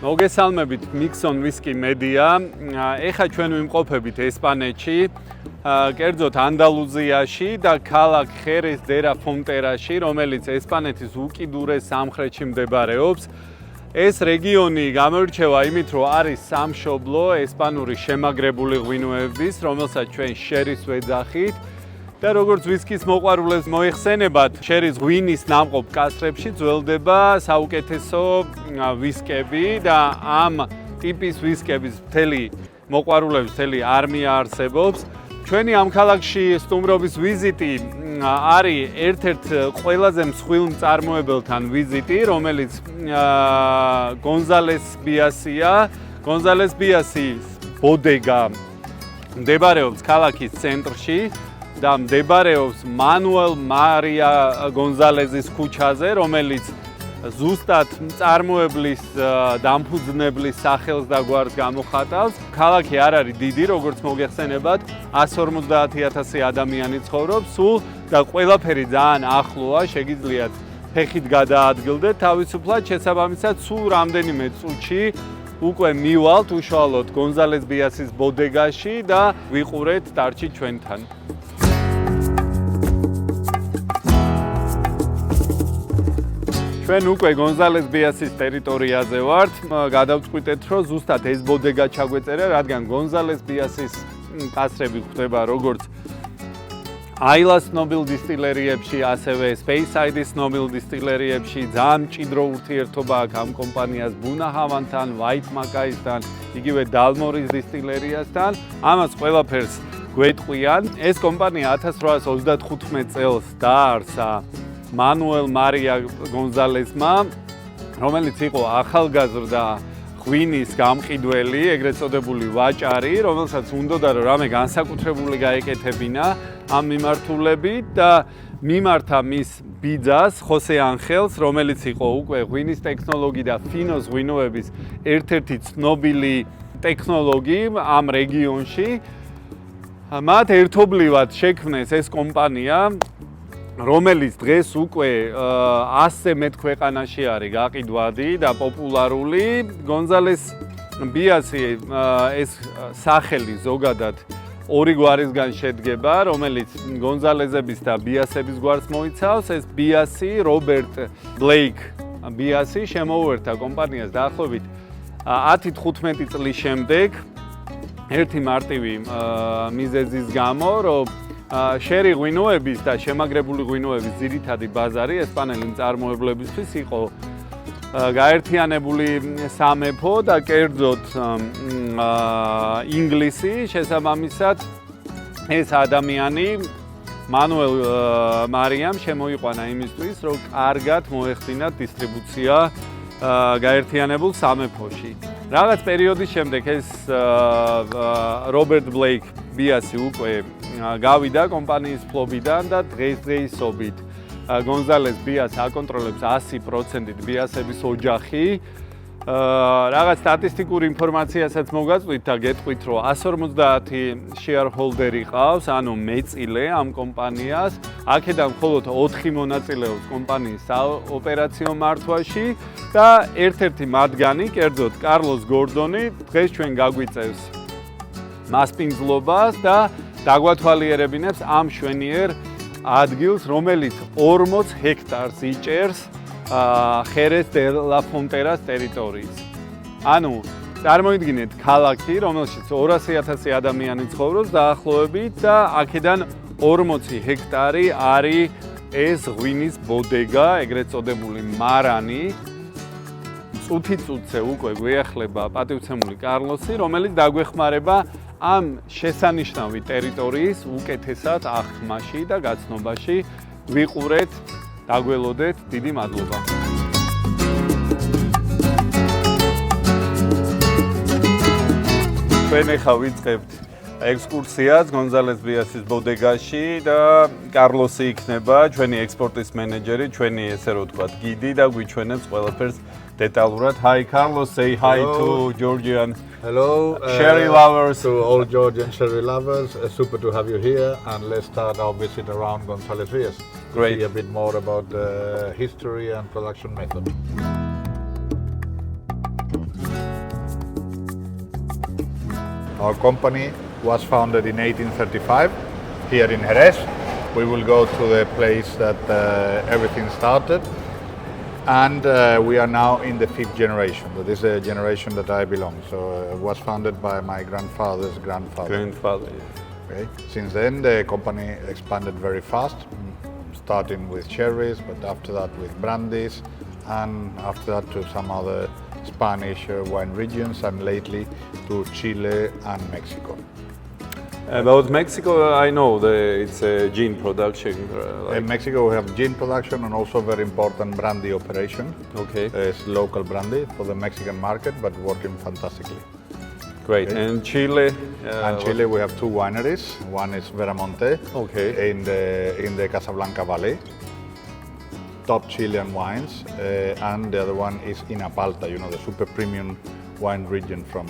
მოგესალმებით Mixon Whisky Media. ეხლა ჩვენ ვიმყოფებით ესპანეთში, კერძოდ ანდალუზიაში და ქალაქ Jerez დერა ფონტერაში, რომელიც ესპანეთის უკიდურეს სამხრეთში მდებარეობს. ეს რეგიონი გამოირჩევა იმით, რომ არის სამშობლო ესპანური შემაგრებული ღვინოების, რომელსაც ჩვენ შერის ვეძახით. და როგორც ვისკის მოყვარულებს მოიხსენებათ, შერის ღვინის ნამყოფ კასრებში ძველდება საუკეთესო ვისკები და ამ ტიპის ვისკების მთელი მოყვარულების მთელი არმია არსებობს. ჩვენი ამ ქალაქში სტუმრობის ვიზიტი არის ერთ-ერთ ყველაზე მსხვილ მწარმოებელთან ვიზიტი, რომელიც Gonzalez Byassია. Gonzalez Byassის ბოდეგა მდებარეობს ქალაქის ცენტრში. და მდებარეობს მანუელ მარია გონზალეზის ქუჩაზე, რომელიც ზუსტად მწარმოებლის დამფუძნებლის სახელს და გვარს გამოხატავს. ქალაქი არ არის დიდი, როგორც მოგეხსენებათ, 150,000 ადამიანი ცხოვრობს სულ და ყველაფერი ძალიან ახლოა, შეგიძლიათ ფეხით გადაადგილდეთ თავისუფლად, შესაბამისად სულ რამდენიმე წუთში უკვე მივალთ უშუალოდ Gonzalez Byassის ბოდეგაში და ვიყურეთ დარჩით ჩვენთან. ჩვენ უკვე Gonzalez Byassის ტერიტორიაზე ვართ. გადავწყვიტეთ, რომ ზუსტად ეს ბოდეგა ჩაგვეწერა, რადგან Gonzalez Byassის კასრები ხდება როგორც აილას ცნობილ დისტილერიებში, ასევე Speyside-ის ცნობილ დისტილერიებში. ძალიან მჭიდრო ურთიერთობა აქვს ამ კომპანიას ბუნაჰავანთან, White Macaisთან, იგივე Dalmores დისტილერიასთან. ამას ყველაფერს გვეტყვიან. ეს კომპანია 1835 წელს დაარსა მანუელ მარია გონზალეზმა, რომელიც იყო ახალგაზრდა ღვინის გამყიდველი, ეგრეთ წოდებული ვაჭარი, რომელსაც უნდოდა რომ რამე განსაკუთრებული გაეკეთებინა ამ მიმართულებით და მიმართა მის ბიძას, ხოსე ანხელს, რომელიც იყო უკვე ღვინის ტექნოლოგი და ფინოს ღვინოების ერთ-ერთი ცნობილი ტექნოლოგი ამ რეგიონში. მათ ერთობლივად შექმნეს ეს კომპანია, რომელიც დღეს უკვე 100-ზე მეტ ქვეყანაში არის გაყიდვადი და პოპულარული. Gonzalez Byass ეს სახელი ზოგადად ორი გვარისგან შედგება, რომელიც გონზალეზების და ბიასების გვარს მოიცავს. ეს ბიასი, რობერტ ბლეიკ ბიასი შემოუერთა კომპანიას დაახლოებით 10-15 წლის შემდეგ ერთი მარტივი მიზეზის გამო, რომ შერი ღვინოების და შემაგრებული ღვინოების ძირითადი ბაზარი ესპანელი მწარმოებლებისთვის იყო გაერთიანებული სამეფო და კერძოდ ინგლისი. შესაბამისად ეს ადამიანი მანუელ მარიამ შემოიყვანა იმისთვის, რომ კარგად მოეხდინათ დისტრიბუცია გაერთიანებულ სამეფოში. რაღაც პერიოდის შემდეგ ეს რობერტ ბლეიკ ბიასი უკვე გავიდა კომპანიის ფლობიდან და დღესდღეობით Gonzalez Byass აკონტროლებს 100%-ით ბიასების ოჯახი. რაღაც სტატისტიკურ ინფორმაციასაც მოგაწვით და გეტყვით, რომ 150 shareholder-ი ყავს, ანუ მეწილე ამ კომპანიას. აქედან მხოლოდ 4 მონაწილეობს კომპანიის ოპერაციო მართვაში და ერთ-ერთი მათგანი, კერძოდ კარლოს გორდონი, დღეს ჩვენ გაგვიწევს მასპინძლობას და დაგვათვალიერებინებს ამ შვენიერ ადგილს, რომელიც 40 ჰექტარს იჭერს Jerez de la Fronteras ტერიტორიის. ანუ წარმოიდგინეთ ქალაქი, რომელშიც 200,000 ადამიანი ცხოვრობს დაახლოებით და აქედან 40 ჰექტარი არის ეს ღვინის ბოდეგა, ეგრეთ წოდებული მარანი. წუთი-წუთზე უკვე გვიახლება პატივცემული კარლოსი, რომელიც დაგვეხმარება ამ შესანიშნავი ტერიტორიის უკეთესად აღქმაში და გაცნობაში. ვიყურეთ, დაგველოდეთ, დიდი მადლობა. ჩვენ ახლა ვიწყებთ ექსკურსიას Gonzalez Byassის ბოდეგაში და კარლოსი იქნება ჩვენი ექსპორტის მენეჯერი, ჩვენი ესე რომ ვთქვათ, გიდი და გვიჩვენებს ყველაფერს დეტალურად. Hi Carlos, say hi to Georgian. Hello, Sherry lovers. to all Georgian sherry lovers. Super to have you here, and let's start our visit around Gonzalez Byass. Great. See a bit more about the history and production method. Our company was founded in 1835 here in Jerez. We will go to the place that everything started. And we are now in the 5th generation. So this is the generation that I belong. So it was founded by my grandfather's grandfather. Grandfather, yes. Okay. Since then, the company expanded very fast, starting with cherries, but after that with brandies, and after that to some other Spanish wine regions, and lately to Chile and Mexico. About Mexico, I know it's a gin production. In Mexico, we have gin production and also very important brandy operation. Okay. It's local brandy for the Mexican market, but working fantastically. Great. Okay. And Chile? In Chile, we have 2 wineries. One is Veramonte, okay, in the Casablanca Valley. Top Chilean wines, and the other one is in Apalta, you know, the super premium wine region from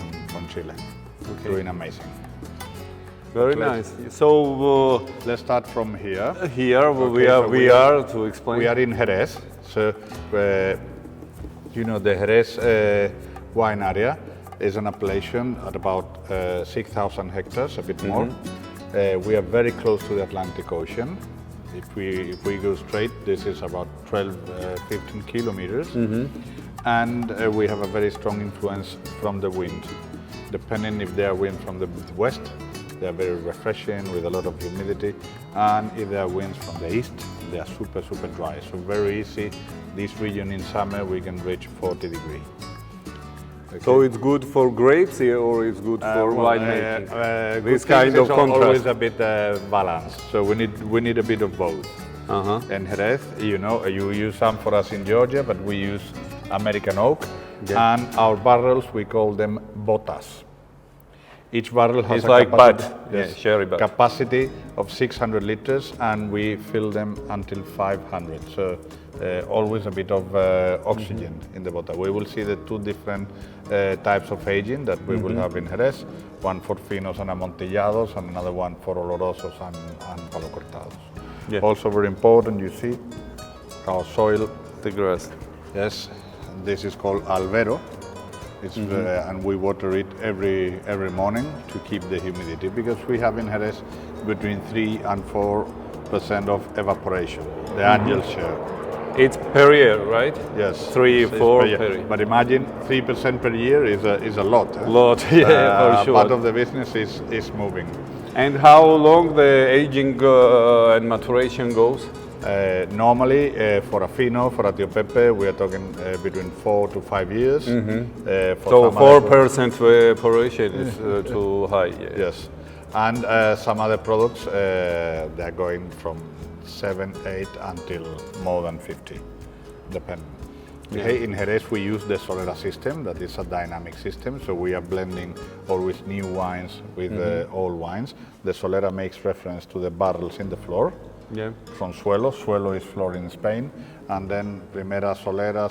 Chile. Okay. Doing amazing. Very nice. So let's start from here. Here Okay, we are to explain. We are in Jerez. So you know, the Jerez wine area is an appellation at about 6,000 hectares, a bit more. We are very close to the Atlantic Ocean. If we go straight, this is about 12, 15 kilometers. And we have a very strong influence from the wind. Depending if they are wind from the west, they are very refreshing with a lot of humidity. And if they are winds from the east, they are super, super dry. So very easy. This region in summer, we can reach 40 degrees. Okay. So it's good for grapes here, or it's good for winemaking? This kind of contrast. Always a bit balanced. So we need a bit of both. And Jerez, you know, you use some for us in Georgia, but we use American oak. Yeah. And our barrels, we call them botas. Each barrel has a like capacity, bud. Yes, sherry bud. Capacity of 600 liters, and we fill them until 500. So always a bit of oxygen in the bottle. We will see the 2 different types of aging that we will have in Jerez. One for finos and amontillados, and another one for olorosos and palo cortados. Yeah. Also very important, you see our soil. The grass. Yes, this is called albero. It's, and we water it every morning to keep the humidity, because we have in Jerez between 3 and 4% of evaporation, the annual share. It's per year, right? Yes. 3, 4 per year. But imagine 3% per year is a lot. Lot, yeah, for sure. Part of the business is moving. And how long the aging and maturation goes? Normally, for a fino, for a Tio Pepe, we are talking between 4 to 5 years. So 4% evaporation is too high. Yeah. Yes. And some other products, they are going from 7, 8 until more than 50, depending. Yeah. Okay, in Jerez, we use the Solera system, that is a dynamic system, so we are blending always new wines with old wines. The Solera makes reference to the barrels in the floor. Yeah. From suelo. Suelo is floor in Spain, and then primera solera,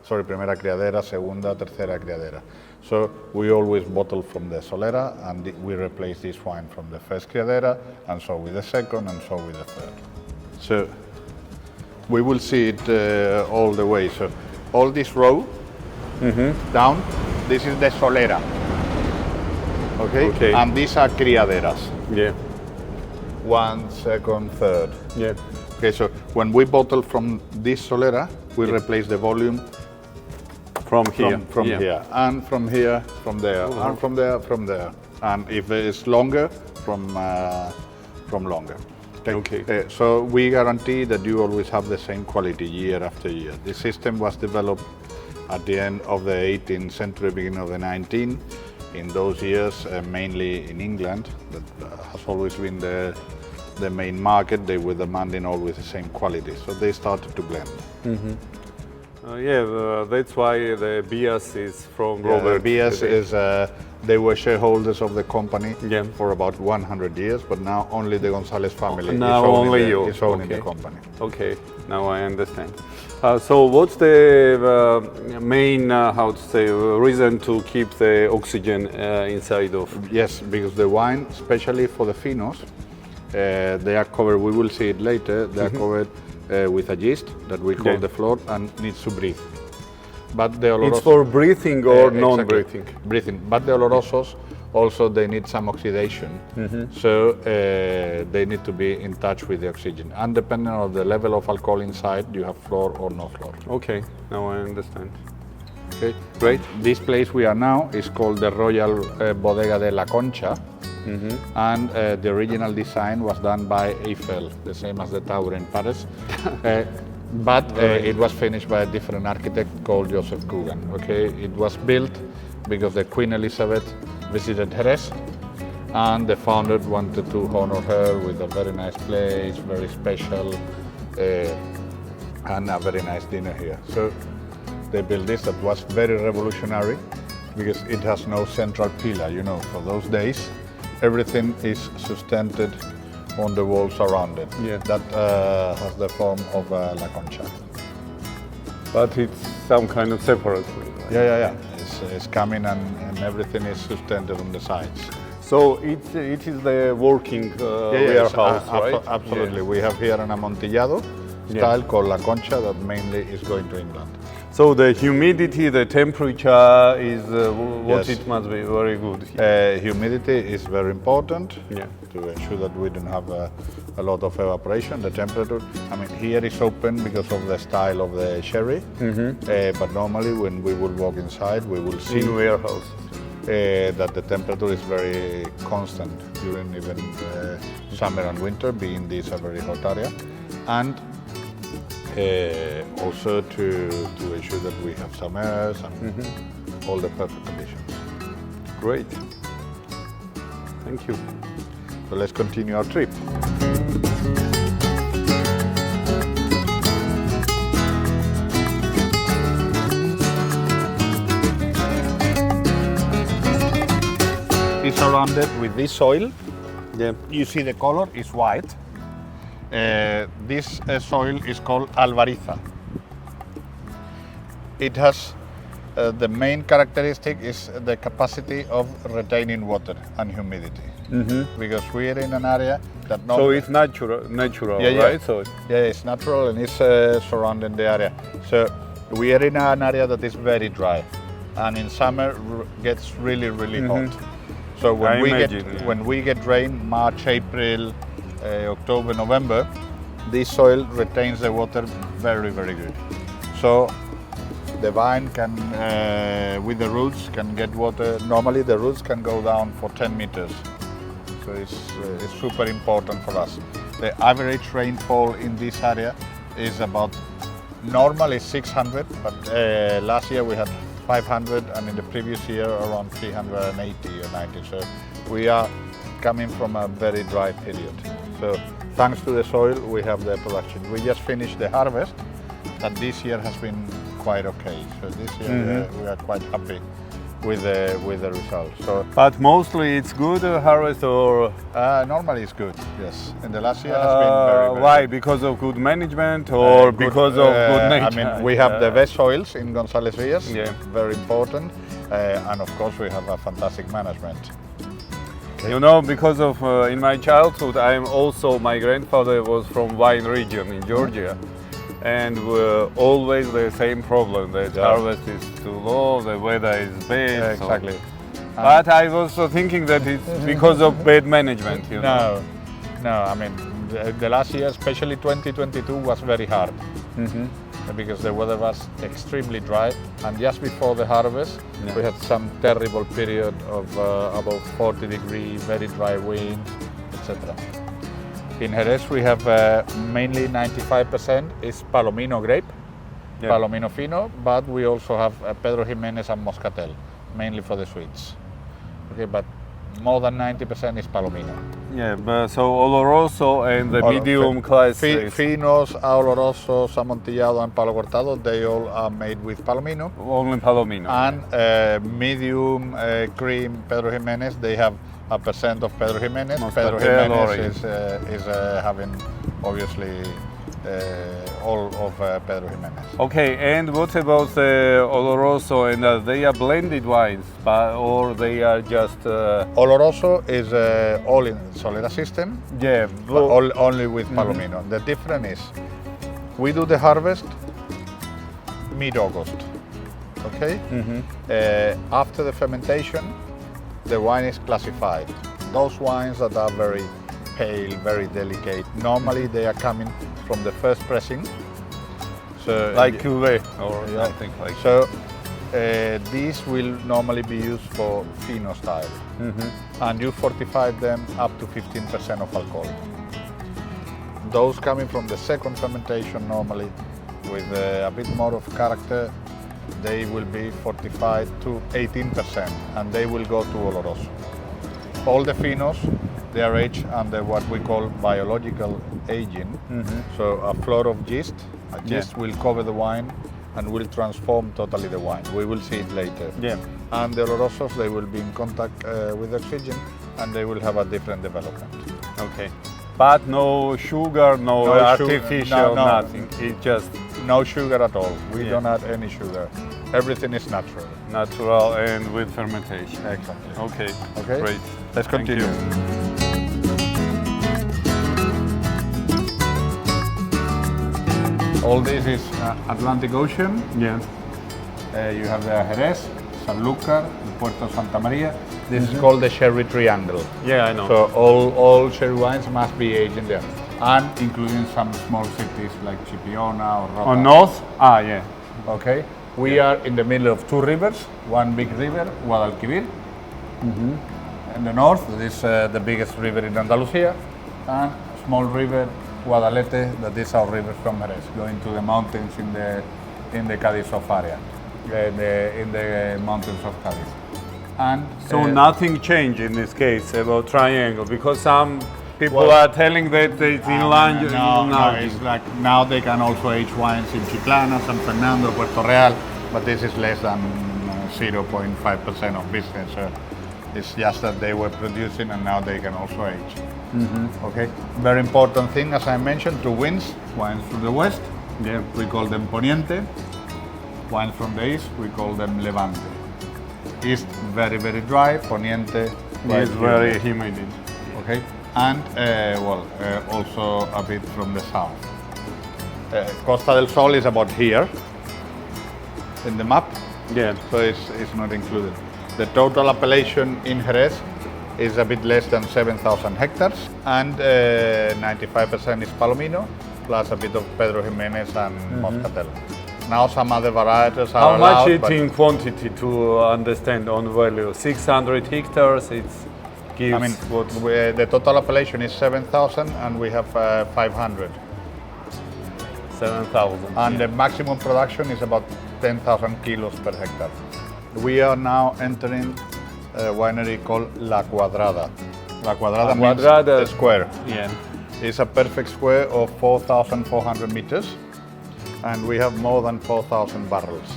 primera criadera, segunda, tercera criadera. So we always bottle from the solera, and we replace this wine from the first criadera, and so with the second, and so with the third. So we will see it all the way. So all this row down, this is the solera. Okay? And these are criaderas. Yeah. 1, 2nd, 3rd. Yeah. Okay, so when we bottle from this solera, we replace the volume from here, here, and from here, from there, and from there, from there. And if it's longer, from longer. Okay. So we guarantee that you always have the same quality year after year. This system was developed at the end of the 18th century, beginning of the 19th. In those years, mainly in England, that has always been the main market. They were demanding always the same quality, so they started to blend. That's why the Bias is from Robert. The Bias is, they were shareholders of the company for about 100 years, but now only the Gonzalez family is owning the company. Okay, now I understand. So what's the main, reason to keep the oxygen inside of? Yes, because the wine, especially for the finos, they are covered, we will see it later, they are covered with a yeast that we call the floor and needs to breathe. But the olorosos, It's for breathing or exactly, non-breathing? breathing. But the olorosos also they need some oxidation, so they need to be in touch with the oxygen. And depending on the level of alcohol inside, you have floor or no floor. Okay, now I understand. Okay, great. This place we are now is called the Royal Bodega de la Concha, and the original design was done by Eiffel, the same as the tower in Paris. But it was finished by a different architect called Joseph Coogan. Okay, it was built because the Queen Elizabeth visited Jerez, and the founder wanted to honor her with a very nice place, very special, and a very nice dinner here. So they built this that was very revolutionary because it has no central pillar. You know, for those days, everything is suspended on the walls around it. Yeah. That has the form of La Concha. But it's some kind of separate. Right? Yeah. It's coming and everything is suspended on the sides. So it is the working warehouse, right? Absolutely. Yeah. We have here an amontillado style called La Concha that mainly is going to England. So the humidity, the temperature is what Yes. it must be very good. Humidity is very important Yeah. to ensure that we don't have a lot of evaporation. The temperature, I mean, here is open because of the style of the sherry, but normally when we will walk inside, we will see In warehouse. that the temperature is very constant during even summer and winter, being this a very hot area, and also to ensure that we have some airs and all the perfect conditions. Great. Thank you. So let's continue our trip. It's surrounded with this soil. Yeah. You see the color is white. This soil is called albariza. It has the main characteristic is the capacity of retaining water and humidity. Because we are in an area that So it's natural, Yeah. right? So it's natural and it's surrounding the area. So we are in an area that is very dry, and in summer gets really hot. So when we get rain, March, April, October, November, this soil retains the water very good. So the vine can, with the roots, can get water. Normally the roots can go down for 10 meters. So it's super important for us. The average rainfall in this area is about, normally 600, but last year we had 500, and in the previous year around 380 or 90. So we are coming from a very dry period. So thanks to the soil, we have the production. We just finished the harvest, and this year has been quite okay. So this year we are quite happy with the results. So, but mostly it's good harvest, or normally it's good. Yes, and the last year has been very why? good. Because of good management, or because of good nature? I mean, we have the best soils in Gonzalez Byass. Yeah. Very important, and of course we have a fantastic management. You know, because of in my childhood, my grandfather was from wine region in Georgia, and always the same problem. The harvest is too low, the weather is bad. Exactly. So. But I was thinking that it's because of bad management. You know? No. I mean, the last year, especially 2022, was very hard because the weather was extremely dry, and just before the harvest, we had some terrible period of about 40 degrees, very dry wind, etc. In Jerez, we have mainly 95% is Palomino grape, Palomino fino, but we also have Pedro Jimenez and Moscatel, mainly for the sweets. Okay, but more than 90% is Palomino. Yeah, but so Oloroso and the medium class. Finos, Oloroso, Amontillado, and Palo Cortado, they all are made with Palomino. Only Palomino. And medium cream Pedro Jimenez, they have a percent of Pedro Jimenez. Moscatel, Pedro Jimenez is having obviously all of Pedro Jimenez. Okay, and what about the Oloroso? And they are blended wines, or they are just? Oloroso is all in Solera system. Yeah, but only with Palomino. The difference is, we do the harvest mid-August. Okay. After the fermentation, the wine is classified. Those wines that are very pale, very delicate, normally they are coming from the first pressing. So Like cuvee or something like that. So these will normally be used for fino style, and you fortify them up to 15% of alcohol. Those coming from the second fermentation normally with a bit more of character, they will be fortified to 18% and they will go to oloroso. All the finos, they are aged under what we call biological aging. So a floor of yeast, yeast will cover the wine and will transform totally the wine. We will see it later. And the olorosos, they will be in contact with oxygen and they will have a different development. Okay. But no sugar, no artificial, nothing. It just no sugar at all. We don't add any sugar. Everything is natural. Natural and with fermentation. Exactly. Okay. Okay. Great. Let's Thank continue. All this is Atlantic Ocean. Yeah. You have the Jerez, Sanlúcar, Puerto Santa Maria. This is called the Sherry Triangle. Yeah, I know. So all sherry wines must be aged in there, and including some small cities like Chipiona or Rota. On north? Ah, yeah. Okay. We are in the middle of two rivers. One big river, Guadalquivir. In the north, this is the biggest river in Andalusia, and a small river, Guadalete, that is our river from Jerez, going to the mountains in the Cádiz of area, in the mountains of Cádiz. And So nothing changed in this case about triangle, because some people are telling that it's inland. No, it's like now they can also age wines in Chiclana, San Fernando, Puerto Real, but this is less than 0.5% of business. It's just that they were producing and now they can also age. Okay. Very important thing, as I mentioned, two winds. Wines from the west, we call them Poniente. Wines from the east, we call them Levante. East very dry, Poniente It's very humid. Okay, and also a bit from the south. Costa del Sol is about here in the map, Yeah. so it's not included. The total appellation in Jerez is a bit less than 7,000 hectares, and 95% is Palomino, plus a bit of Pedro Jimenez and Moscatel. Now some other varieties are How allowed, much it but in quantity to understand on value? 600 hectares, it gives I mean, what? the total appellation is 7,000 and we have 500. 7,000. And the maximum production is about 10,000 kilos per hectare. We are now entering a winery called La Cuadrada. La Cuadrada means a square. Yeah. It's a perfect square of 4,400 meters, and we have more than 4,000 barrels.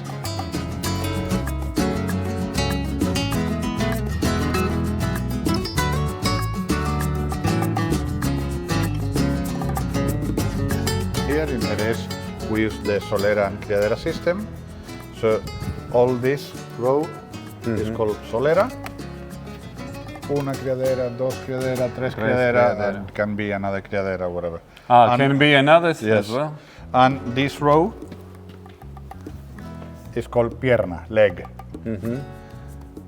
Here in Jerez, we use the Solera and Criadera system. So all this row is called Solera. Una criadera, dos criadera, tres criadera, and can be another criadera, whatever. Can be another as Yes. well? And this row is called pierna, leg.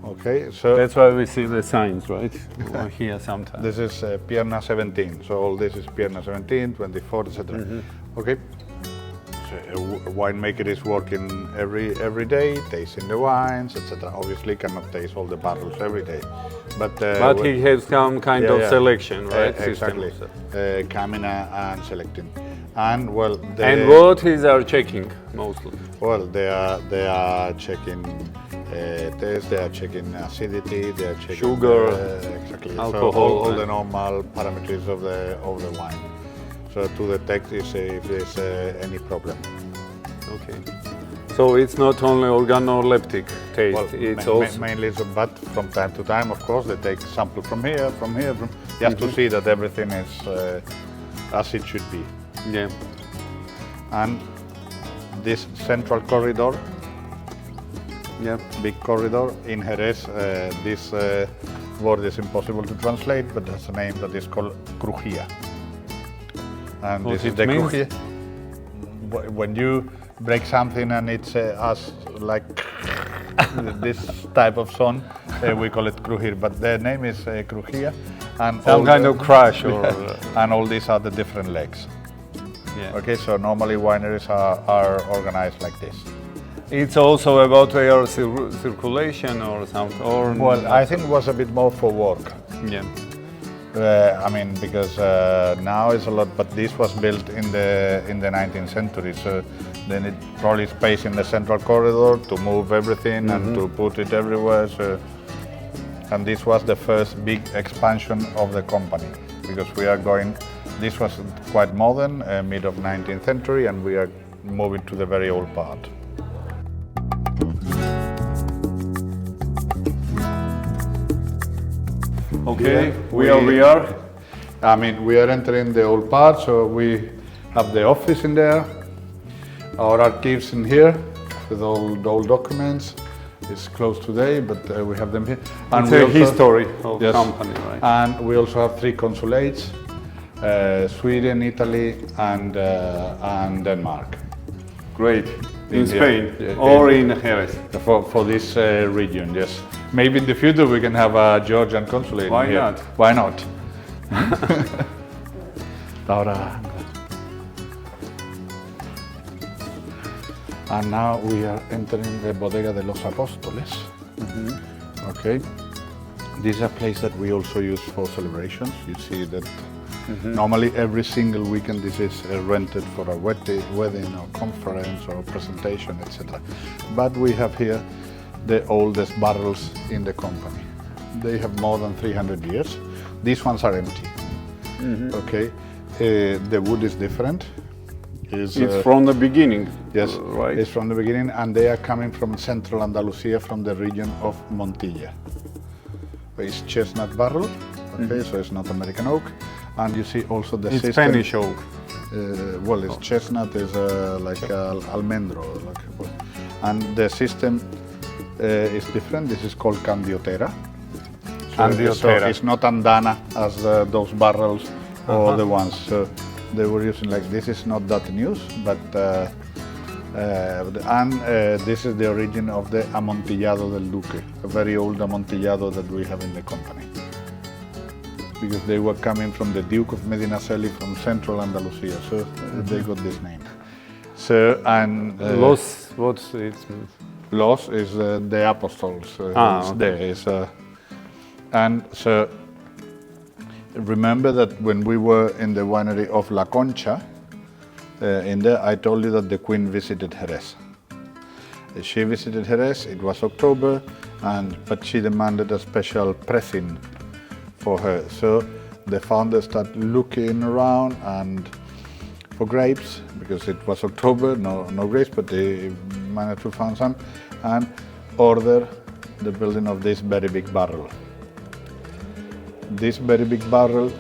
Okay, so That's why we see the signs, right? Or here sometimes. this is pierna 17. So all this is pierna 17, 24, etc. Okay. So a winemaker is working every day, tasting the wines, etc. Obviously, cannot taste all the barrels every day, but He has some kind of selection, right? exactly. System. Coming and selecting, and And what is our checking mostly? Well, they are checking taste, they are checking acidity, they are checking Sugar, exactly. alcohol, So all the normal parameters of the wine. So to detect if there's any problem. Okay. So it's not only organoleptic taste, Well, it's also... mainly, but from time to time, of course, they take sample from here, just to see that everything is as it should be. Yeah. And this central corridor, big corridor in Jerez, this word is impossible to translate, but there's a name that is called crujía. And What this is it the means? crujía. When you break something and it's us like this type of sound. We call it crujir, but the name is crujía. And some kind of crash or... and all these are the different legs. Yeah. Okay, so normally wineries are organized like this. It's also about air circulation or something? Or Well, I think it was a bit more for work. Yeah. I mean, because now it's a lot, but this was built in the 19th century, so they need probably space in the central corridor to move everything and to put it everywhere. So, and this was the first big expansion of the company, because we are going. This was quite modern, mid of 19th century, and we are moving to the very old part. Okay, Yeah, we are. I mean, we are entering the old part, so we have the office in there, our archives in here with all the old documents. It's closed today, but we have them here. And It's we a also, history of company, right? And we also have 3 consulates, Sweden, Italy, and Denmark. Great. In Yeah. Spain Yeah, or in Jerez? For this region, yes. Maybe in the future we can have a Georgian consulate Why here. not? Why not? Ahora. And now we are entering the Bodega de los Apóstoles. Okay. This is a place that we also use for celebrations. You see that normally every single weekend this is rented for a wedding or conference or presentation, etc. But we have here the oldest barrels in the company. They have more than 300 years. These ones are empty. Okay. The wood is different. It's from the beginning. Yes, right. it's from the beginning, and they are coming from central Andalusia, from the region of Montilla. It's chestnut barrel, okay, so it's not American oak. And you see also the It's system. Spanish oak. Well, it's chestnut is like almendro, and the system is different. This is called candiotera. So it's not andana as those barrels or the ones they were using. Like this is not that in use, but this is the origin of the amontillado del Duque, a very old amontillado that we have in the company. Because they were coming from the Duke of Medinaceli from central Andalusia, so they got this name. So and Los, what's it mean? Los is the apostles. And so remember that when we were in the winery of La Concha, in there I told you that the Queen visited Jerez. She visited Jerez, it was October, but she demanded a special pressing for her. So the founders started looking around and for grapes, because it was October, no grapes, but they managed to find some, and order the building of this very big barrel. This very big barrel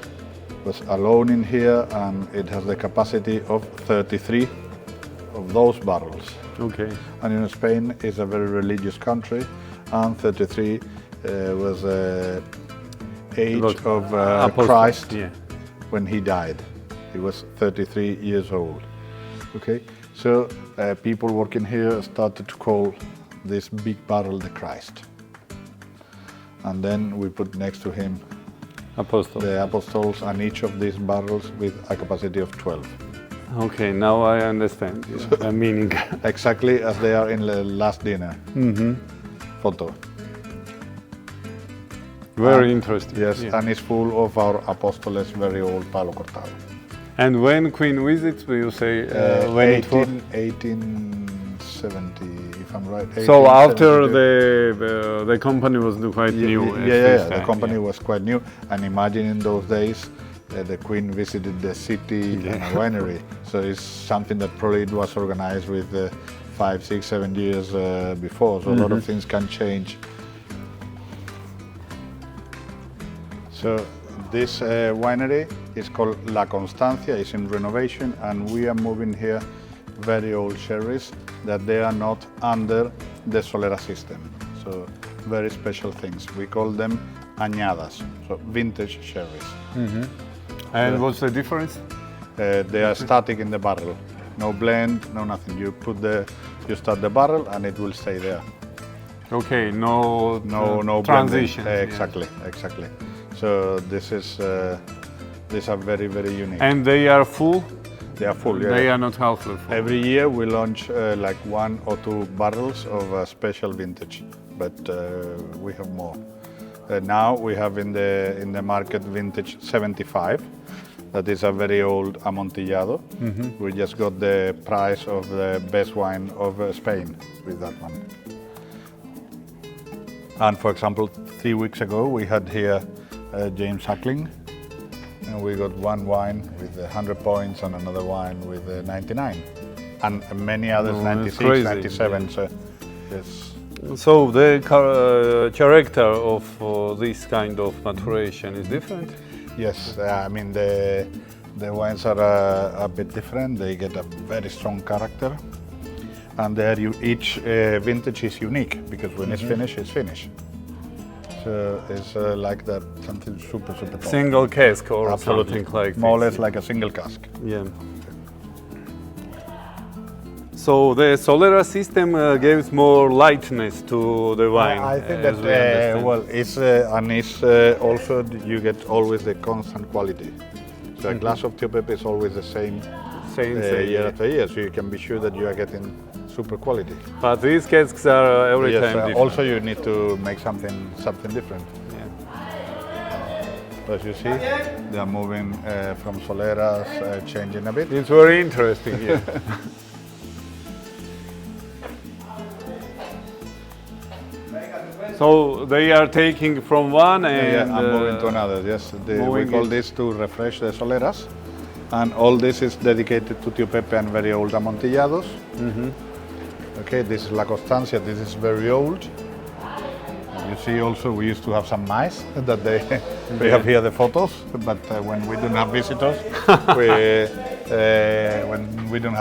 was alone in here, and it has the capacity of 33 of those barrels. Okay. And in Spain, it's a very religious country, and 33 was the age of Christ when he died. He was 33 years old. Okay, so people working here started to call this big barrel the Christ. And then we put next to him the apostles, and each of these barrels with a capacity of 12. Okay, now I understand the meaning. Exactly as they are in the last dinner photo. Very interesting. Yes, and it's full of our Apóstoles, very old palo cortado. And when Queen visits, you say when it was? 1870, if I'm right. So after the company was quite new. The company was quite new, and imagine in those days the Queen visited the city and a winery. So it's something that probably it was organized with 5, 6, 7 years before. So a lot of things can change. So this winery is called La Constancia. It's in renovation, and we are moving here very old sherries that they are not under the Solera system. So very special things. We call them añadas, so vintage sherries. And what's the difference? They are static in the barrel. no blend, no nothing. You start the barrel and it will stay there. Okay, no transition. blending. Exactly. So these are very, very unique. And they are full? They are full, yeah. They are not half full. Every year we launch like 1 or 2 barrels of a special vintage, but we have more. Now we have in the market vintage 75. That is a very old amontillado. We just got the prize of the best wine of Spain with that one. And for example, 3 weeks ago we had here James Hackling, and we got one wine with 100 points and another wine with 99, and many others 96, 97. Yeah. So, yes. So the character of this kind of maturation is different? Yes, I mean the wines are a bit different. They get a very strong character, and each vintage is unique because when it's finished, it's finished. So it's like that, something super top. Single cask or Absolutely. something like More or this. less like a single cask. Yeah. So the Solera system gives more lightness to the wine. I think as we understand. well, it's also you get always the constant quality. So a glass of Tio Pepe is always the same year after year, so you can be sure that you are getting super quality. But these casks are every time different. Also you need to make something different. Yeah. So as you see, they are moving from Soleras, changing a bit. It's very interesting. Yeah. So they are taking from one and moving to another. Yes, we call this to refresh the Soleras, and all this is dedicated to Tio Pepe and very old amontillados. Okay, this is La Constancia. This is very old. You see, also we used to have some mice that we have here the photos, but when we don't have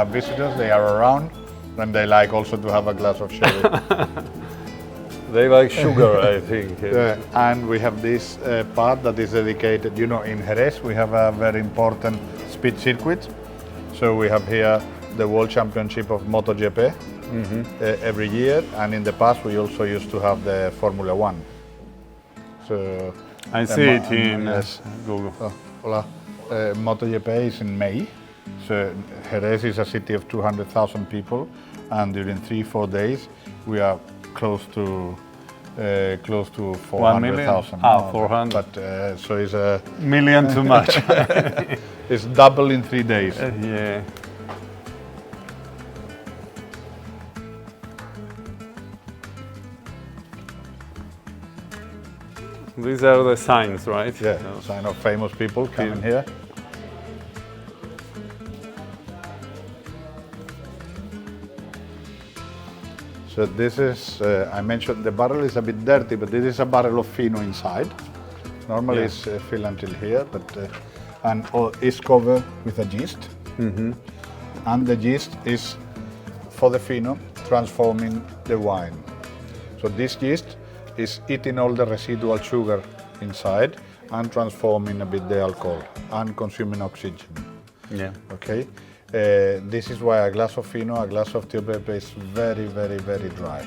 visitors, they are around, and they like also to have a glass of sherry. They like sugar, I think. And we have this part that is dedicated, you know, in Jerez we have a very important speed circuit. So we have here the World Championship of MotoGP every year, and in the past we also used to have the Formula 1. So I see it in Google. Hola. MotoGP is in May. So Jerez is a city of 200,000 people, and during 3-4 days we are close to 400,000. 400. But so it's a million too much. It's double in 3 days. Yeah. These are the signs, right? Yeah, sign of famous people coming here. So this is, I mentioned the barrel is a bit dirty, but this is a barrel of Fino inside. Normally it's filled until here, but and it's covered with a yeast. And the yeast is, for the Fino, transforming the wine. So this yeast is eating all the residual sugar inside and transforming a bit the alcohol and consuming oxygen. Yeah. Okay. This is why a glass of Fino, a glass of Tio Pepe is very, very, very dry.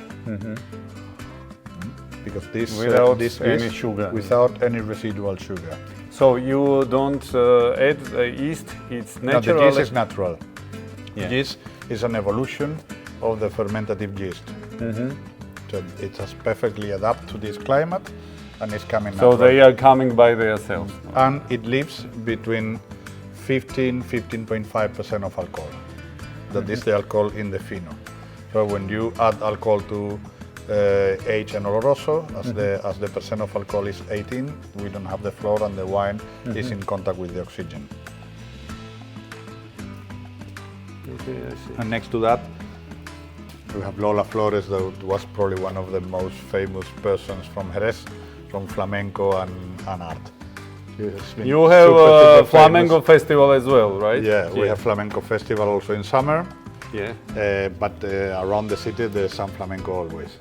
Because this without this any is sugar, without any residual sugar. So you don't add yeast; it's natural. No, the yeast is natural. Yeah. Yeast is an evolution of the fermentative yeast. So it has perfectly adapted to this climate, and it's coming. So natural. they are coming by themselves. And it lives between 15.5% of alcohol. That is the alcohol in the Fino. So when you add alcohol to aged and oloroso, as the percent of alcohol is 18, we don't have the floor, and the wine is in contact with the oxygen. Okay, I see. And next to that, we have Lola Flores, that was probably one of the most famous persons from Jerez, from flamenco and art. You have a flamenco festival as well, right? Yeah, we have flamenco festival also in summer. Yeah. But around the city there's some flamenco always.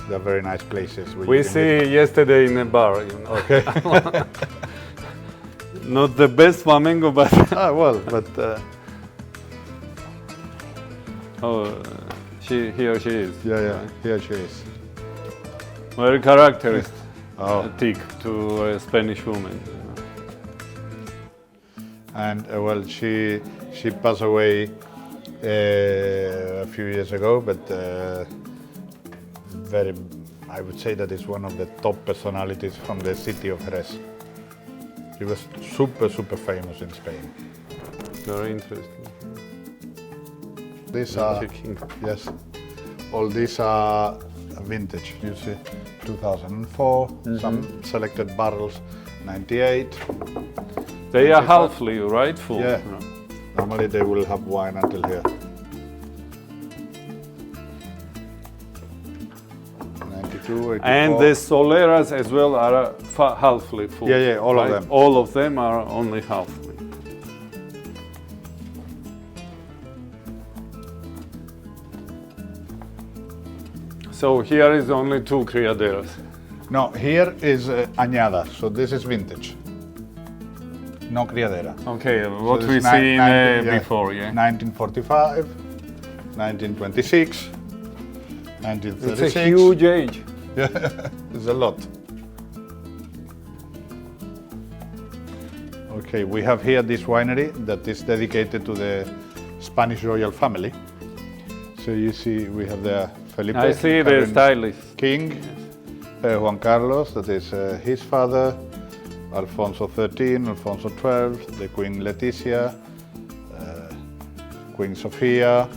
They're very nice places. We see yesterday in a bar. You know. Okay. Not the best flamenco, but well, but Oh, he or she is. Yeah, here she is. Very characteristic Oh. to a Spanish woman. And well, she passed away a few years ago, but I would say that is one of the top personalities from the city of Jerez. She was super famous in Spain. Very interesting. These are, yes, all these are vintage, you see, 2004, some selected barrels, 98. They are halfly, right? Full. Yeah. Normally they will have wine until here. 92, 84. And the Soleras as well are halfly full. Yeah, all of right? them. All of them are only halfly. So here is only 2 criaderas. No, here is añada, so this is vintage. No criadera. Okay, what So we this seen 19 before, yeah. 1945, 1926, It's 1936. a huge age. Yeah, it's a lot. Okay, we have here this winery that is dedicated to the Spanish royal family. So you see, we have the Felipe. I see the Carolyn stylist. King, Juan Carlos, that is his father, Alfonso XIII, Alfonso XII, the Queen Letizia, Queen Sofia,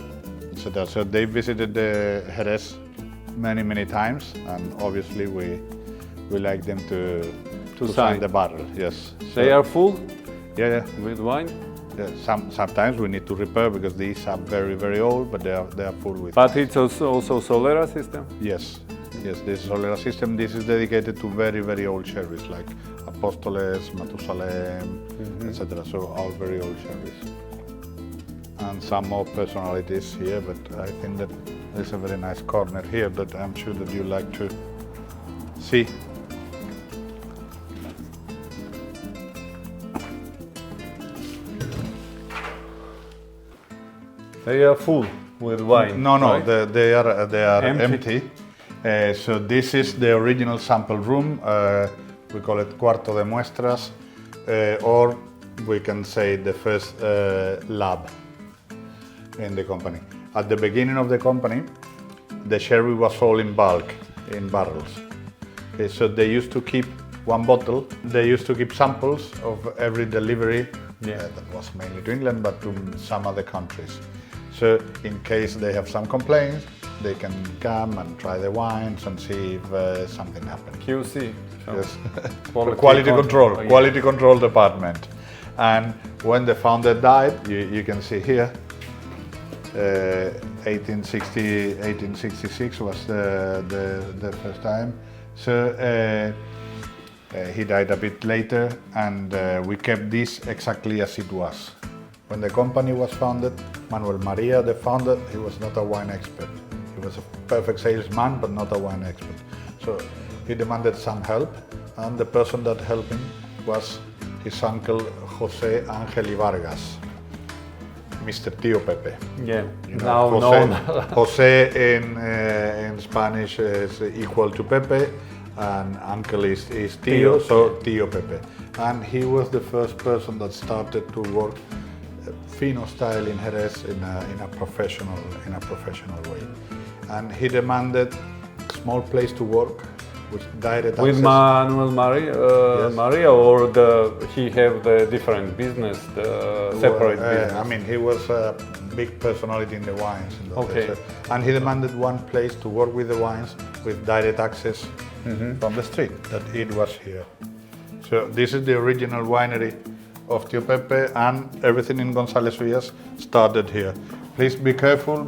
etc. So they visited the Jerez many times, and obviously we like them to sign sign the barrel. Yes. They are full Yeah. with wine, Yeah. Sometimes we need to repair because these are very old, but they are full with. but it's also Solera system. Yes, this is Solera system. This is dedicated to very old sherries like Apóstoles, Matusalem, etc. So all very old sherries. And some more personalities here, but I think that there's a very nice corner here that I'm sure that you like to see. They are full with wine. No, right? they are Empty. empty. So this is the original sample room. We call it Cuarto de Muestras, or we can say the first lab in the company. At the beginning of the company, the sherry was sold in bulk, in barrels. Okay, so they used to keep one bottle. They used to keep samples of every delivery. That was mainly to England, but to some other countries. So in case they have some complaints, they can come and try the wines and see if something happened. QC. So Yes. Quality control, Oh, yeah. quality control department. And when the founder died, you can see here, 1866 was the first time. So he died a bit later, and we kept this exactly as it was. When the company was founded, Manuel Maria, the founder, he was not a wine expert. He was a perfect salesman, but not a wine expert. So he demanded some help, and the person that helped him was his uncle José Ángel y Vargas, Mr. Tio Pepe. Yeah. You Now know, known. José in Spanish is equal to Pepe, and uncle is Tio, so Tio Pepe. And he was the first person that started to work fino style in Jerez in a professional way. And he demanded a small place to work with direct With access. Manuel Maria, Yes. Maria, or he have the different business, separate business. I mean, he was a big personality in the wines. In those Okay. days. And he demanded one place to work with the wines with direct access from the street, that it was here. So this is the original winery of Tio Pepe, and everything in Gonzalez Byass started here. Please be careful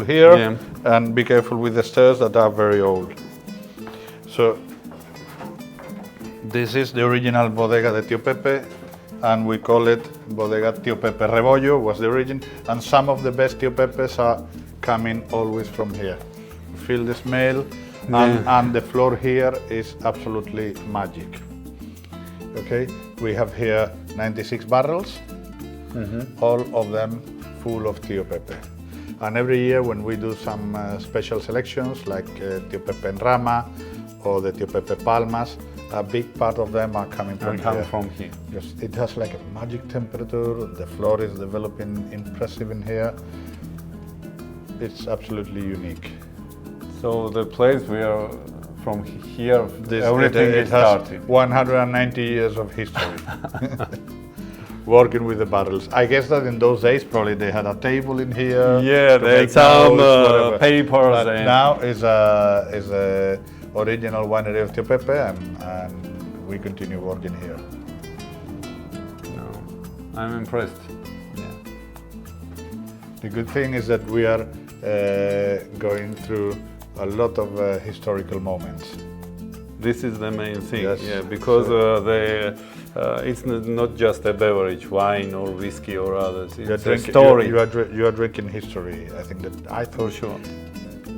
here, Yeah. and be careful with the stairs that are very old. So this is the original Bodega de Tio Pepe, and we call it Bodega Tio Pepe Rebollo, was the origin, and some of the best Tio Pepes are coming always from here. Feel the smell, and the floor here is absolutely magic. Okay, we have here 96 barrels, all of them full of Tio Pepe. And every year when we do some special selections like Tio Pepe en Rama or the Tio Pepe Palmas, a big part of them are coming from here. Yes, it has like a magic temperature, the floor is developing impressive in here. It's absolutely unique. So the place we are from here, everything it is has started. 190 years of history. Working with the barrels. I guess that in those days probably they had a table in here. Yeah, they had some papers. But now is a original winery of Tio Pepe, and we continue working here. No, I'm impressed. Yeah. The good thing is that we are going through a lot of historical moments. This is the main thing, Yes. yeah, because it's not just a beverage, wine or whiskey or others. It's a story. You are drinking history. I think that I thought For sure.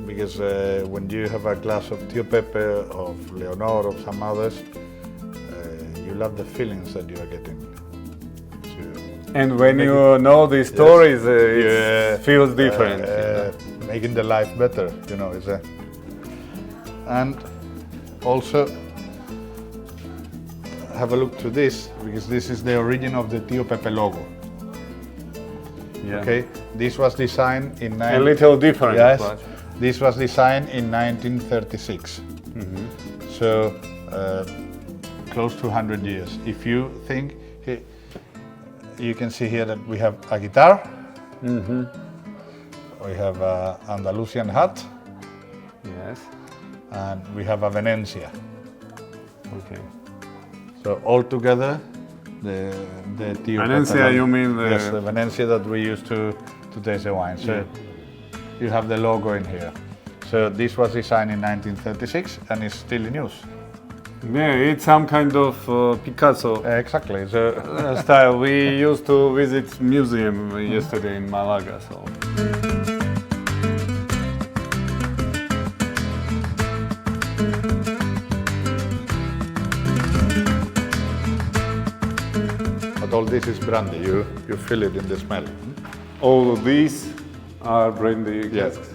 because when you have a glass of Tio Pepe, of Leonor, of some others, you love the feelings that you are getting. And when you know these stories, it feels different. Making the life better, you know. And also have a look to this, because this is the origin of the Tio Pepe logo. Yeah. Okay, this was designed in A little different. Yes, but- this was designed in 1936. So close to 100 years. If you think, you can see here that we have a guitar. We have an Andalusian hat, Yes. and we have a Venencia. Okay. So all together, the Tio Venencia, Pepe, you mean the... yes, the Venencia that we use to taste the wine. So you have the logo in here. So this was designed in 1936 and is still in use. Yeah, it's some kind of Picasso Exactly. So style. We used to visit museum yesterday in Malaga, so. but all this is brandy. You feel it in the smell. All of these are brandy Yes. casks.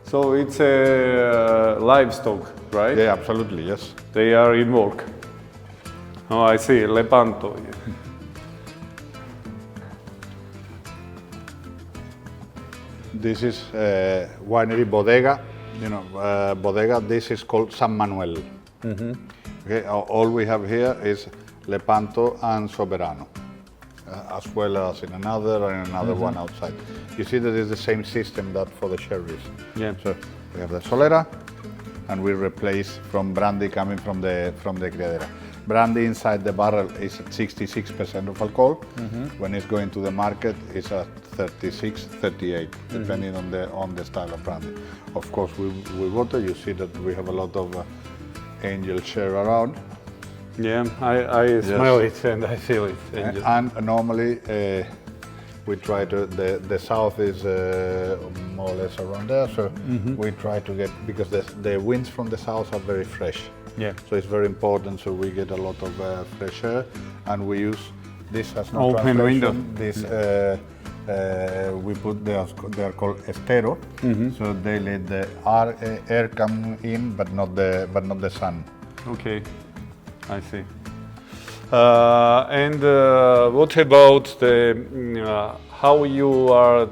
So it's a livestock, right? Yeah, absolutely. Yes. They are in work. Oh, I see. Lepanto. Yeah. This is winery Boदेखa. You know, Boदेखa. This is called San Manuel. Okay. All we have here is Lepanto and Soberano, as well as in another and another one outside. You see that it's the same system that for the sherries. Yeah. So we have the Solera, and we replace from brandy coming from the criadera. Brandy inside the barrel is at 66% of alcohol. When it's going to the market, it's at 36, 38, depending on the style of brandy. Of course, with water, you see that we have a lot of angel share around. Yeah, I smell it and I feel it. Angel. And normally, we try to, the south is more or less around there, so we try to get, because the winds from the south are very fresh. Yeah. So it's very important, so we get a lot of fresh air, and we use, this has no Open translation. window. This, we put, they are called estero, so they let the air come in, but not the sun. Okay, I see. And what about the how you are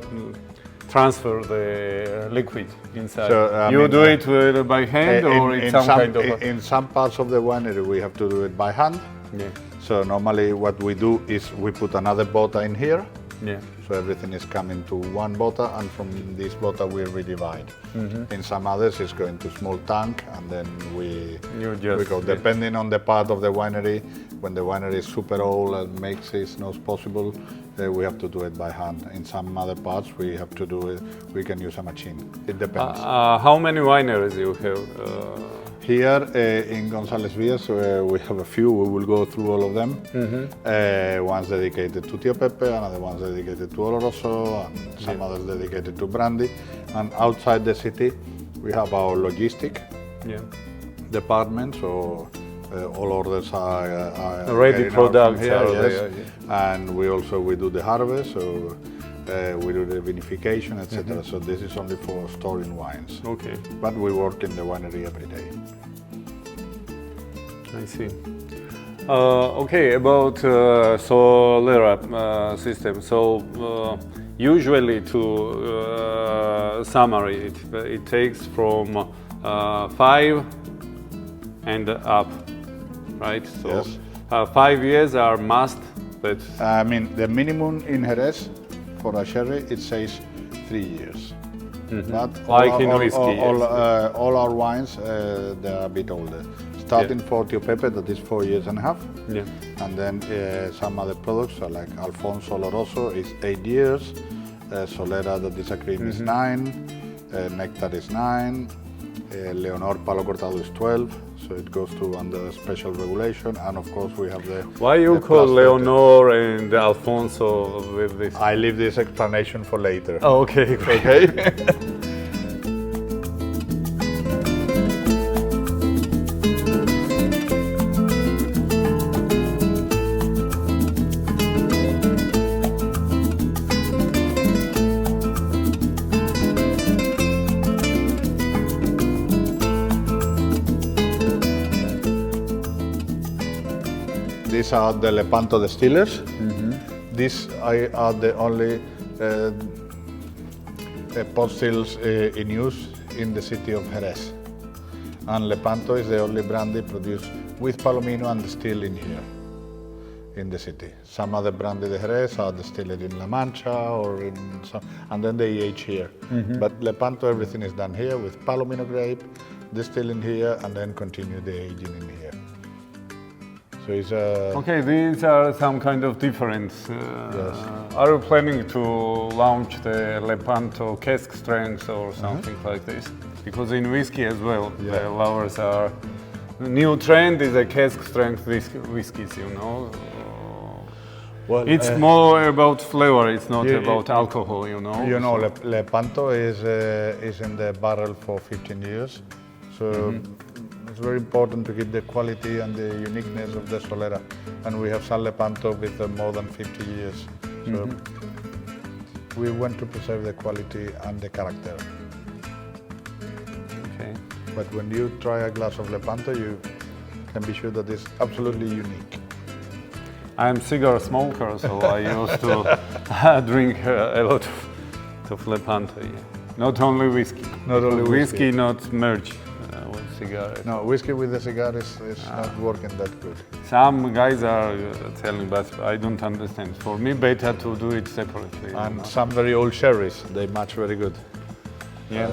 transfer the liquid inside? So, you do it by hand or it's some kind of? In some parts of the winery, we have to do it by hand. Yeah. So normally, what we do is we put another bota in here. Yeah. So everything is coming to one bota, and from this bota we redivide. In some others, it's going to small tank, and then we go. Depending on the part of the winery, when the winery is super old and makes it not possible, we have to do it by hand. In some other parts, we have to do it. We can use a machine. It depends. How many wineries you have? Here in Gonzalez Byass, we have a few. We will go through all of them. One's dedicated to Tio Pepe, another one's dedicated to Oloroso, and some others dedicated to brandy. And outside the city, we have our logistic department. So all orders are ready products here. are Yes. there, And we do the harvest. So we do the vinification, etc. So this is only for storing wines. Okay, But we work in the winery every day. I see. Okay, about Solera system. So usually to summary, it takes from 5 and up, right? So Yes. 5 years are must. But I mean, the minimum in Jerez for a sherry, it says 3 years. But Like in whiskey, all our wines, they are a bit older. Starting for Tio Pepe, that is 4 years and a half. yeah. And then some other products, like Alfonso Oloroso is 8 years. Solera, that is a cream, is 9. Nectar is 9. Leonor Palo Cortado is 12. So it goes to under special regulation. And of course, we have the. Why you the call plus Leonor and Alfonso with this? I leave this explanation for later. Oh, okay, great. Okay. These are the Lepanto distillers. These are the only pot stills in use in the city of Jerez. And Lepanto is the only brandy produced with Palomino and distilled in here, in the city. Some other brandy de Jerez are distilled in La Mancha or in some, and then they age here. But Lepanto, everything is done here with Palomino grape, distilled in here, and then continue the aging in here. So it's Okay, these are some kind of difference. Yes. Are you planning to launch the Lepanto cask strength or something like this? Because in whiskey as well, the lovers are. The new trend is a cask strength whiskeys, you know. well, It's more about flavor, it's not about alcohol, you know. You know, Lepanto is in the barrel for 15 years. So it's very important to keep the quality and the uniqueness of the Solera. And we have San Lepanto with more than 50 years. So we want to preserve the quality and the character. Okay. But when you try a glass of Lepanto, you can be sure that it's absolutely unique. I'm cigar smoker, so I used to drink a lot of Lepanto. Yeah. Not only whiskey. Not only whiskey. Not merge with cigarettes. No, whiskey with the cigar is not working that good. Some guys are telling, but I don't understand. For me, better to do it separately. And some very old sherries, they match very good. yeah.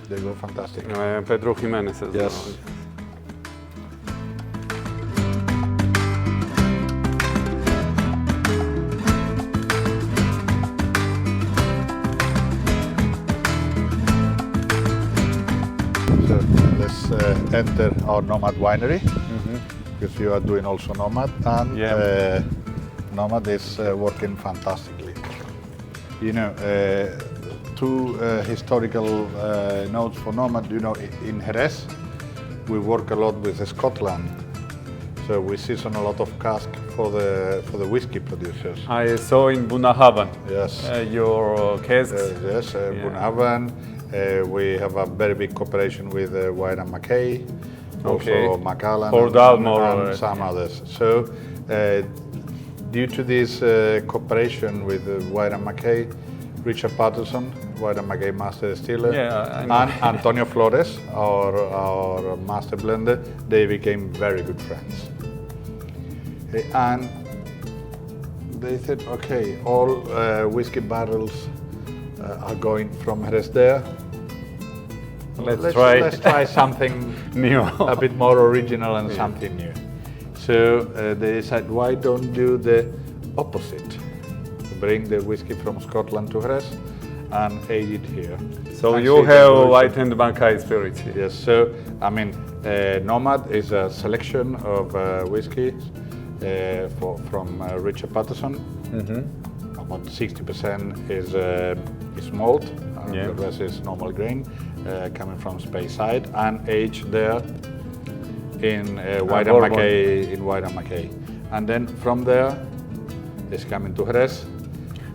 They go fantastic. Pedro Jimenez as Yes. well. So let's enter our Nomad winery, because you are doing also Nomad, and Nomad is working fantastically. You know, two historical notes for Nomad. You know, in Jerez, we work a lot with Scotland, so we season a lot of cask for the whiskey producers. I saw in Bunahavan Yes. your casks. Yes, Bunahavan. We have a very big cooperation with Wine and Mackay, Okay. also Macallan For and, Dalmore, and some others. So, due to this cooperation with Wine and Mackay, Richard Patterson, Wine and Mackay master distiller, Yeah, I know. and Antonio Flores, our master blender, they became very good friends. And they said, okay, all whiskey barrels are going from Jerez there. Let's try something new. a bit more original and something new. So they said, why don't do the opposite? Bring the whiskey from Scotland to Jerez and age it here. So And you see the have evolution. white and Mackay spirits here. Yes, so I mean, Nomad is a selection of whiskey from Richard Patterson. About 60% is malt, and Yeah. the rest is normal grain, coming from Speyside and aged there in Wine and Bourbon. Mackay. And then from there, it's coming to Jerez.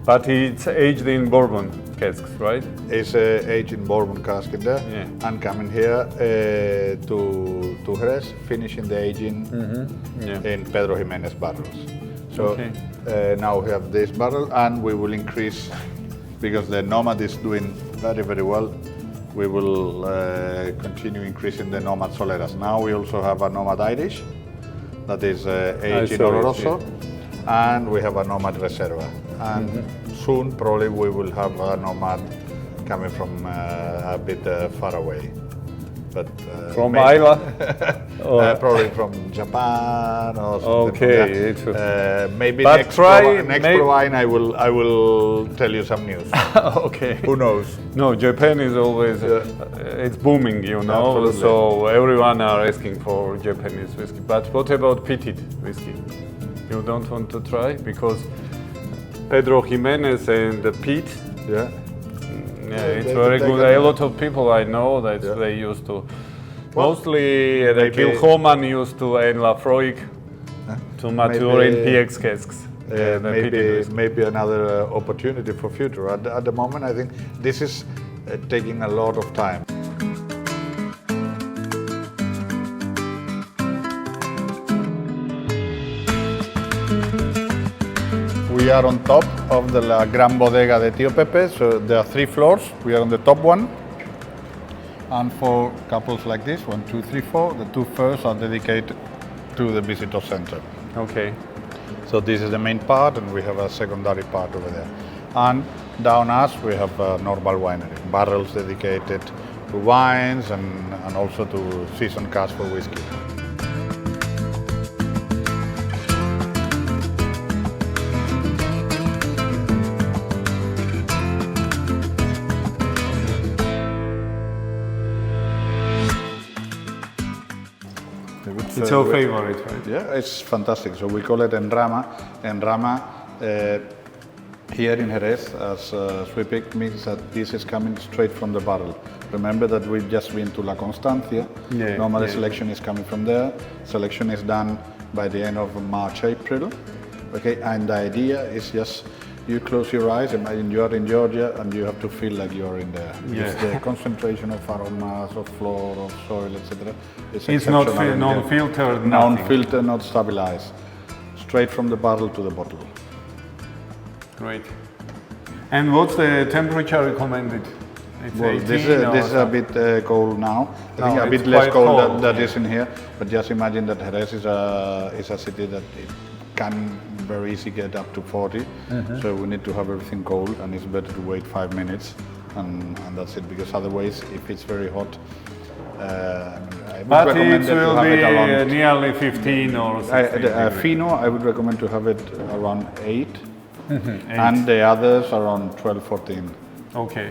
But it's aged in bourbon casks, right? It's aged in bourbon cask in there, Yeah. and coming here to Jerez, finishing the aging Yeah. in Pedro Jimenez barrels. So Okay. now we have this barrel, and we will increase because the Nomad is doing very, very well. We will continue increasing the Nomad Soleras. Now we also have a Nomad Irish that is aged in saw it, Oloroso, and we have a Nomad Reserva. And soon probably we will have a Nomad coming from a bit far away. But From maybe- Isla? probably from Japan or something. Okay, From that. Maybe But next try- next may- wine I will tell you some news. Okay. Who knows? No, Japan is always, it's booming, you know, Absolutely. so everyone are asking for Japanese whiskey. But what about peated whiskey? You don't want to try? Because Pedro Jimenez and the peat, Yeah. yeah, it's they- very they good. can- A lot of people I know that Yeah. they used to, Well, mostly the maybe- Kilhoman used to and Lafroig to mature in PX casks. Yeah, the peated whiskey. Maybe another opportunity for future. At the moment, I think this is taking a lot of time. We are on top of the La Gran Bodega de Tio Pepe, so there are 3 floors. We are on the top one. And for couples like this, 1, 2, 3, 4, the 2 first are dedicated to the visitor center. Okay. So this is the main part, and we have a secondary part over there. And down us, we have a normal winery, barrels dedicated to wines and also to season casks for whiskey. It's your favorite, right? Yeah, it's fantastic. So we call it enrama. Enrama here in Jerez, as we pick, means that this is coming straight from the barrel. Remember that we've just been to La Constancia. Yeah, Normally yeah. selection is coming from there. Selection is done by the end of March, April. Okay, and the idea is just you close your eyes, imagine you are in Georgia and you have to feel like you are in there. Yeah. It's the concentration of aromas, of floor, of soil, etc. It's not non-filtered, nothing. Non-filtered, not stabilized. Straight from the barrel to the bottle. Great. And what's the temperature recommended? It's Well, 18 this or is a bit cold now. I think a it's bit less quite cold cold, than yeah. is in here. But just imagine that Jerez is a city that it can very easy get up to 40. So we need to have everything cold, and it's better to wait 5 minutes, and that's it. Because otherwise, if it's very hot, I would But recommend it that to will have be it around. nearly 15 or 16 degrees. Fino, I would recommend to have it around 8, and the others around 12, 14. Okay.